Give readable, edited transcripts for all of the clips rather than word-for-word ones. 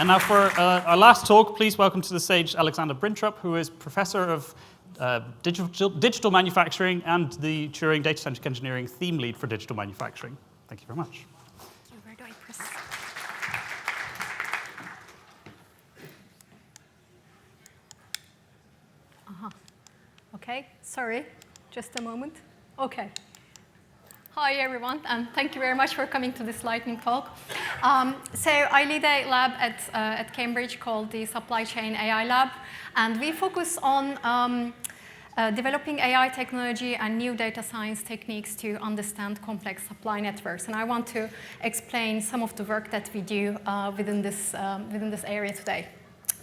And now for our last talk, please welcome to the stage Alexandra Brintrup, who is Professor of digital Manufacturing and the Turing Data-Centric Engineering Theme Lead for Digital Manufacturing. Thank you very much. Where do I press? Okay, sorry, just a moment. Okay. Hi, everyone, and thank you very much for coming to this lightning talk. So I lead a lab at Cambridge called the Supply Chain AI Lab, and we focus on developing AI technology and new data science techniques to understand complex supply networks. And I want to explain some of the work that we do within this area today.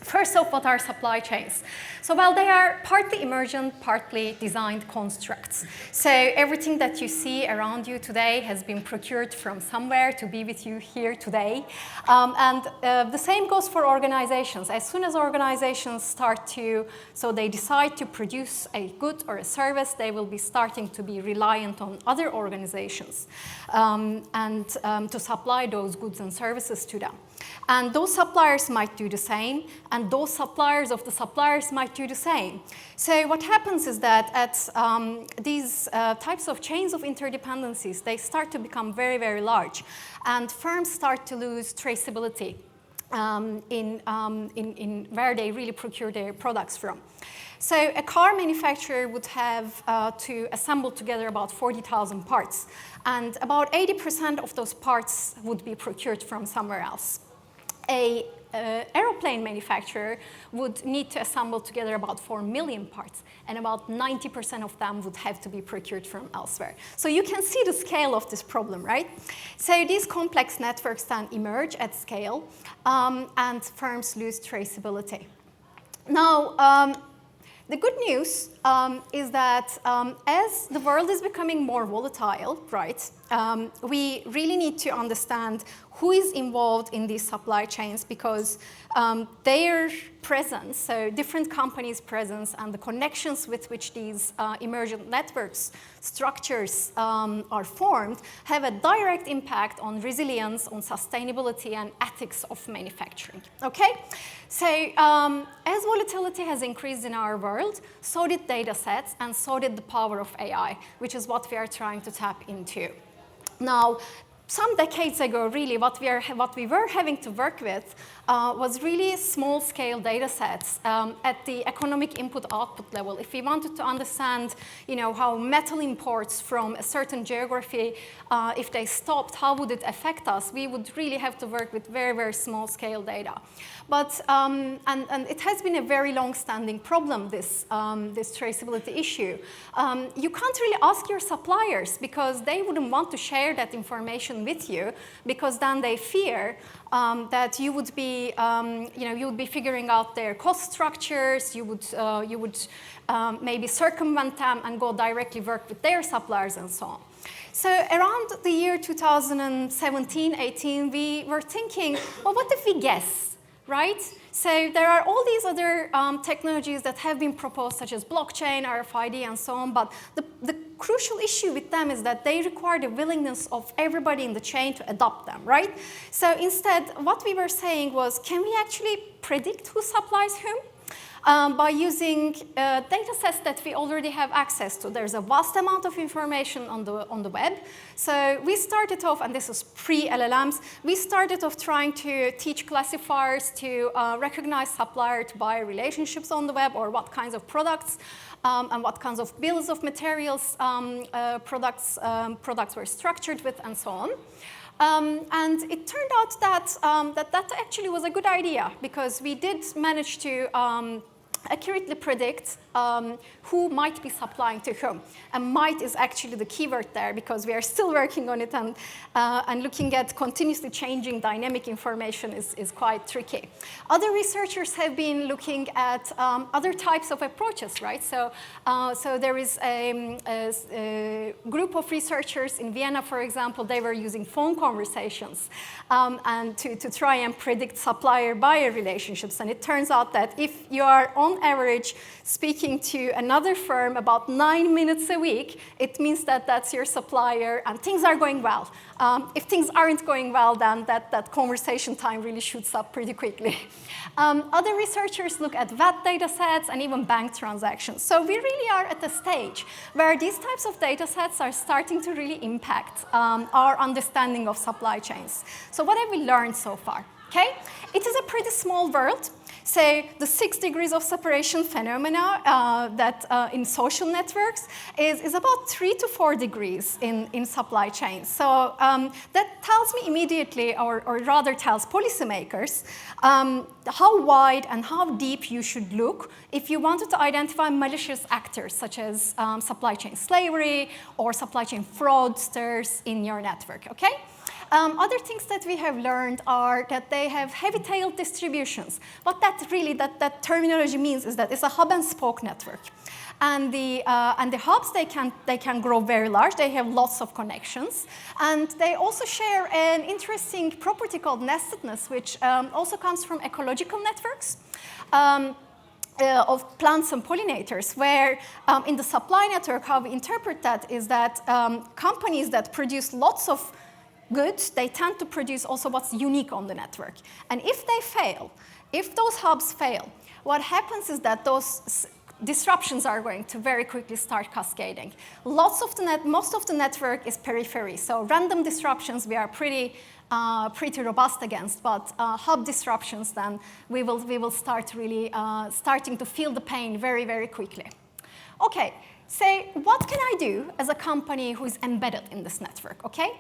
First off, what are supply chains? So, well, they are partly emergent, partly designed constructs. So everything that you see around you today has been procured from somewhere to be with you here today. And the same goes for organizations. As soon as organizations they decide to produce a good or a service, they will be starting to be reliant on other organizations to supply those goods and services to them. And those suppliers might do the same, and those suppliers of the suppliers might do the same. So what happens is that at these types of chains of interdependencies, they start to become very, very large, and firms start to lose traceability in where they really procure their products from. So a car manufacturer would have to assemble together about 40,000 parts, and about 80% of those parts would be procured from somewhere else. An aeroplane manufacturer would need to assemble together about 4 million parts, and about 90% of them would have to be procured from elsewhere. So you can see the scale of this problem, right? So these complex networks then emerge at scale, and firms lose traceability. Now, the good news is that as the world is becoming more volatile, right, we really need to understand who is involved in these supply chains, because their presence, so different companies' presence and the connections with which these emergent networks structures are formed have a direct impact on resilience, on sustainability, and ethics of manufacturing. Okay? So as volatility has increased in our world, so did data sets, and so did the power of AI, which is what we are trying to tap into. Now, some decades ago, really, what we were having to work with was really small-scale data sets at the economic input-output level. If we wanted to understand, how metal imports from a certain geography, if they stopped, how would it affect us? We would really have to work with very, very small-scale data. But and it has been a very long-standing problem, this traceability issue. You can't really ask your suppliers, because they wouldn't want to share that information with you, because then they fear that you would be, figuring out their cost structures. You would maybe circumvent them and go directly work with their suppliers and so on. So around the year 2017, 18, we were thinking, well, what if we guess? Right? So there are all these other technologies that have been proposed, such as blockchain, RFID, and so on, but the crucial issue with them is that they require the willingness of everybody in the chain to adopt them, right? So instead, what we were saying was, can we actually predict who supplies whom? By using data sets that we already have access to. There's a vast amount of information on the web. So we started off, and this is pre-LLMs, we started off trying to teach classifiers to recognize supplier to buyer relationships on the web, or what kinds of products and what kinds of bills of materials products were structured with, and so on. And it turned out that that actually was a good idea, because we did manage to accurately predict who might be supplying to whom. And might is actually the keyword there, because we are still working on it, and looking at continuously changing dynamic information is quite tricky. Other researchers have been looking at other types of approaches, right? So there is a group of researchers in Vienna, for example. They were using phone conversations and to try and predict supplier-buyer relationships. And it turns out that if you are on average speaking to another firm about 9 minutes a week, it means that that's your supplier and things are going well. If things aren't going well, then that conversation time really shoots up pretty quickly. Other researchers look at VAT data sets and even bank transactions. So we really are at a stage where these types of data sets are starting to really impact our understanding of supply chains. So what have we learned so far? Okay, it is a pretty small world. So the 6 degrees of separation phenomena that in social networks is about 3 to 4 degrees in supply chains. So that tells me immediately, or rather tells policymakers, how wide and how deep you should look if you wanted to identify malicious actors, such as supply chain slavery or supply chain fraudsters in your network, okay? Other things that we have learned are that they have heavy-tailed distributions. What that terminology means is that it's a hub and spoke network. And the hubs, they can grow very large. They have lots of connections. And they also share an interesting property called nestedness, which also comes from ecological networks. Of plants and pollinators, where in the supply network, how we interpret that is that companies that produce lots of goods, they tend to produce also what's unique on the network. And if they fail, if those hubs fail, what happens is that those disruptions are going to very quickly start cascading. Most of the network is periphery, so random disruptions we are pretty robust against, but hub disruptions, then we will start really starting to feel the pain very, very quickly. Okay, so what can I do as a company who is embedded in this network, okay?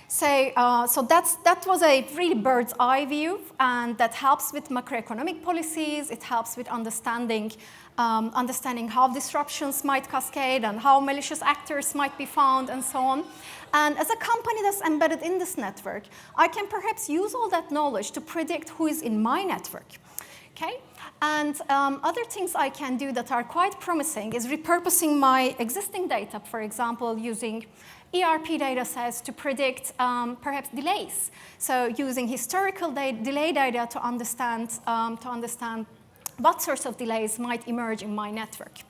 So that was a really bird's eye view, and that helps with macroeconomic policies. It helps with understanding how disruptions might cascade and how malicious actors might be found and so on. And as a company that's embedded in this network, I can perhaps use all that knowledge to predict who is in my network, okay? And other things I can do that are quite promising is repurposing my existing data, for example, using ERP data sets to predict perhaps delays. So using historical delay data to understand what sorts of delays might emerge in my network.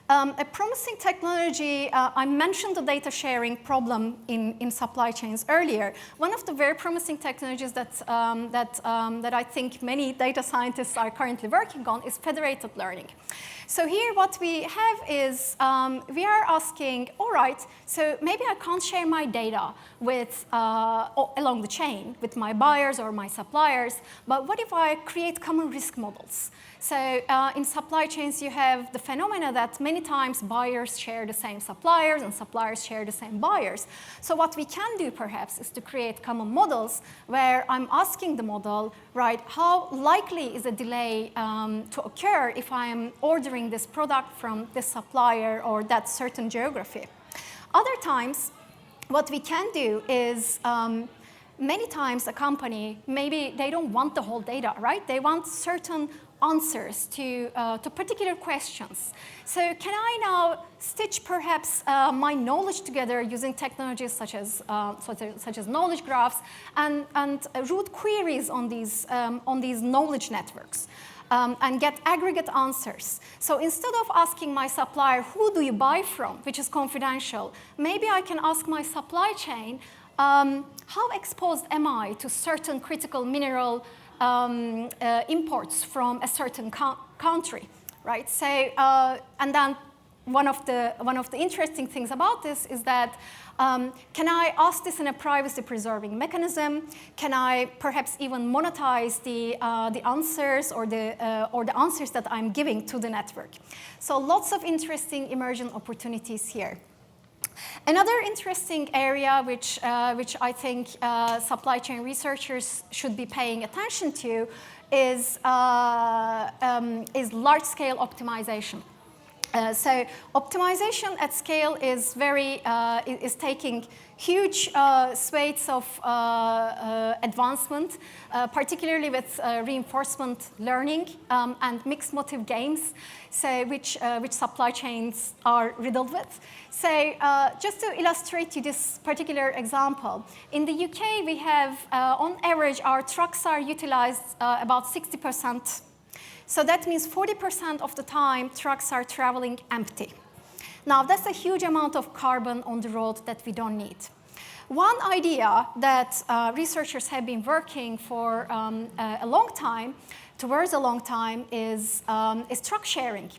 A promising technology, I mentioned the data sharing problem in supply chains earlier. One of the very promising technologies that I think many data scientists are currently working on is federated learning. So here what we have is we are asking, all right, so maybe I can't share my data with along the chain with my buyers or my suppliers, but what if I create common risk models? So in supply chains, you have the phenomena that many times buyers share the same suppliers and suppliers share the same buyers. So what we can do perhaps is to create common models where I'm asking the model, right, how likely is a delay to occur if I'm ordering this product from this supplier or that certain geography. Other times, what we can do is many times a company, maybe they don't want the whole data, right? They want certain answers to particular questions. So can I now stitch perhaps my knowledge together using technologies such as knowledge graphs and route queries on these knowledge networks and get aggregate answers. So instead of asking my supplier, who do you buy from, which is confidential, maybe I can ask my supply chain, how exposed am I to certain critical mineral imports from a certain country, right? So, and then one of the interesting things about this is that can I ask this in a privacy-preserving mechanism? Can I perhaps even monetize the answers or the answers that I'm giving to the network? So lots of interesting emergent opportunities here. Another interesting area which I think supply chain researchers should be paying attention to is large-scale optimization. So optimization at scale is is taking huge swathes of advancement, particularly with reinforcement learning and mixed motive games, so which supply chains are riddled with. So just to illustrate to this particular example, in the UK we have, on average, our trucks are utilized about 60%. So that means 40% of the time trucks are traveling empty. Now, that's a huge amount of carbon on the road that we don't need. One idea that researchers have been working for a long time, towards a long time, is truck sharing.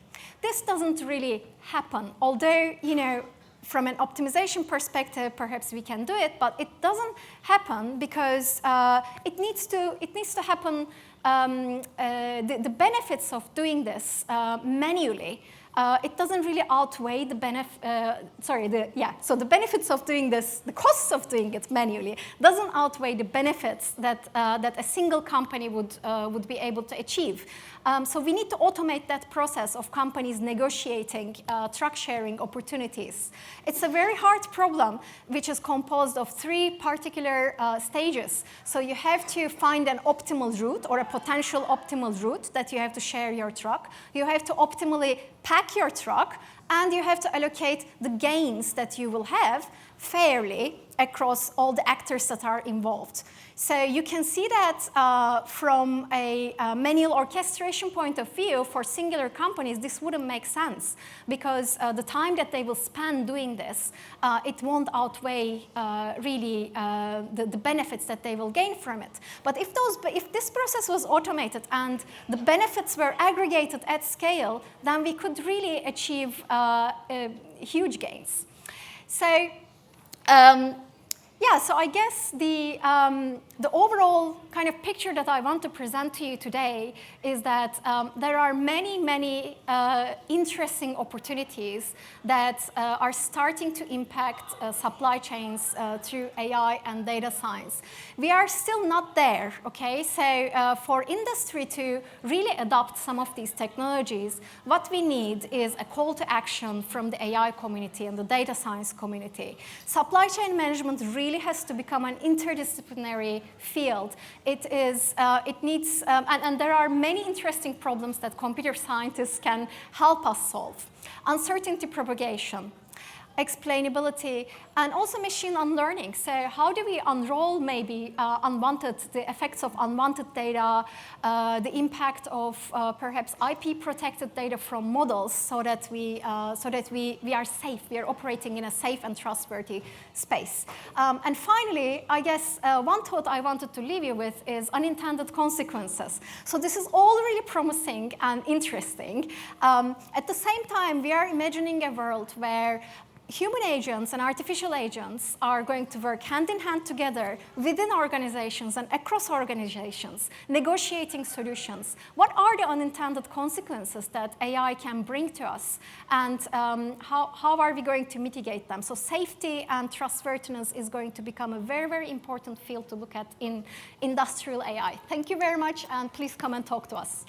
This doesn't really happen, although, you know, from an optimization perspective, perhaps we can do it, but it doesn't happen because it needs to happen. The benefits of doing this manually, it doesn't really outweigh the so the benefits of doing this, the costs of doing it manually, doesn't outweigh the benefits that a single company would be able to achieve. So we need to automate that process of companies negotiating truck sharing opportunities. It's a very hard problem, which is composed of 3 particular stages. So you have to find an optimal route or a potential optimal route that you have to share your truck. You have to optimally pack your truck, and you have to allocate the gains that you will have fairly across all the actors that are involved. So you can see that from a manual orchestration point of view, for singular companies, this wouldn't make sense because the time that they will spend doing this, it won't outweigh really the benefits that they will gain from it. But if this process was automated and the benefits were aggregated at scale, then we could really achieve huge gains. So yeah, so I guess the overall kind of picture that I want to present to you today is that there are many interesting opportunities that are starting to impact supply chains through AI and data science. We are still not there, okay? So for industry to really adopt some of these technologies, what we need is a call to action from the AI community and the data science community. Supply chain management really has to become an interdisciplinary field. It needs, and there are many interesting problems that computer scientists can help us solve. Uncertainty propagation, explainability, and also machine learning. So how do we unroll maybe the effects of unwanted data, the impact of perhaps IP protected data from models so that we are safe, we are operating in a safe and trustworthy space. And finally, I guess one thought I wanted to leave you with is unintended consequences. So this is all really promising and interesting. At the same time, we are imagining a world where human agents and artificial agents are going to work hand in hand together within organizations and across organizations, negotiating solutions. What are the unintended consequences that AI can bring to us, and how are we going to mitigate them? So safety and trustworthiness is going to become a very important field to look at in industrial AI. Thank you very much, and please come and talk to us.